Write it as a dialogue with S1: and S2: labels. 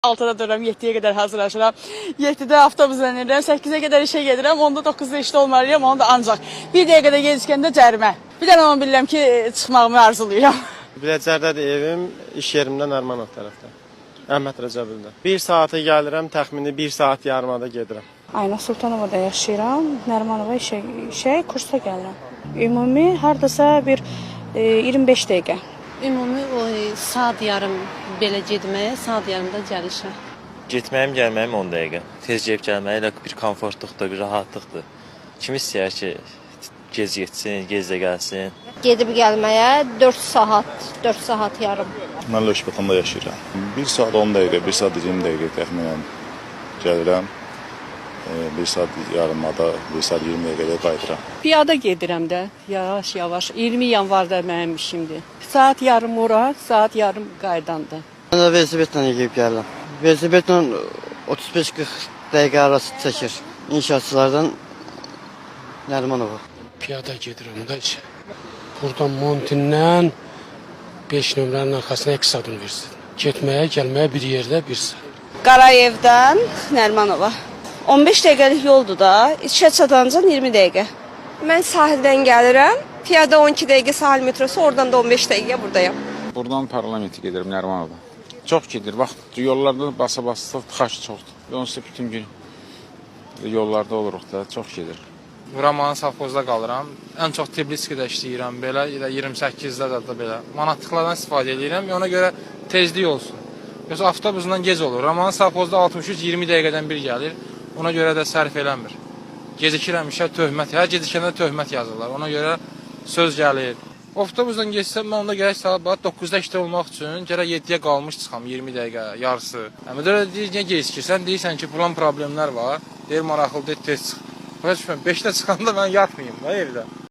S1: 6-da dururam, 7-yə qədər hazırlaşıram. 7-də avtobusla edirəm, 8-ə qədər işə gedirəm, onda 9-da işdə olmalıyam, onu da ancaq. Bir dəqiqədə gecikəndə cərimə. Bir dənə onu bilirəm ki, çıxmağımı arzulayıram.
S2: Biləcərdədir evim, iş yerimdən Ərmanov tərəfdə. Əhməd Rəcəbində. 1 saata gəlirəm, təxmini 1 saat yarımada gedirəm.
S3: Ayna Sultanovada yaşayıram. Nərmanova işə kursa gəlirəm. Ümumi hardasa bir 25 dəqiqə.
S4: Ümumi o saat yarım belə getməyə, saat yarımda gəlişə.
S5: Getməyim, gəlməyim 10 dəqiqə. Tez gəlib gəlməyə elə bir komfortluqdur, bir rahatlıqdır. Kim istəyər ki, gec getsin, gec də gəlsin.
S6: Gedib gəlməyə 4 saat yarım.
S7: Mən Lökbətanda yaşayıram. 1 saat 10 dəqiqə, 1 saat 20 dəqiqə təxminən gəlirəm. 1 saat yarımada, 1 saat 20 dəqiqədə qayıdıram.
S8: Piyada gedirəm də, yavaş-yavaş. 20 yanvarda mənim işimdir. Saat yarım ora, saat yarım qayıdanda.
S9: Mən də velosipedlə yeyib gəlirəm. Velosipedlə 35-40 dəqiqə arası çəkir. İnşaatçılardan Nərmanova.
S10: Piyada gedirəm də işə. Buradan Montindən 5 nömrənin arxasına 2 saat universitet. Getməyə, gəlməyə bir yerdə 1 saat.
S3: Qarayevdən Nərmanova. 15 dəqiqəlik yoldur da, işə çatanca 20 dəqiqə.
S6: Mən sahildən gəlirəm. Piyada 12 dəqiqə sahil metrosu, oradan da 15 dəqiqə buradayam.
S11: Buradan parlamentə gedirəm Nərmanova. Çox gedir. Vaxt yollarda basa-basa tıxaç çoxdur. Onsuz bütün gün yollarda oluruq da, çox gedir.
S12: Vuramanın savxozda qalıram. Ən çox Tbilisidə işləyirəm belə, 28-də də belə. Manatlıqlardan istifadə edirəm, ona görə tezlik olsun. Yoxsa avtobusla gec olur. Ramanın savxozda 63-20 dəqiqədən bir gəlir. Ona görə də sərf eləmir. Gecikirəm işə töhmət, hər gecikəndə töhmət yazırlar. Ona görə söz gəlir. Avtobusla geçsəm mən onda gərək saat 9-da işdə olmaq üçün gərək 7-yə qalmış çıxam 20 dəqiqə, yarısı. Müdür deyir, niyə gecikirsən? Deyirsən ki, falan problemlər var. Deyir, maraqlı deyir, tez çıx. 5-də çıxanda mən yatmayayım da evdə.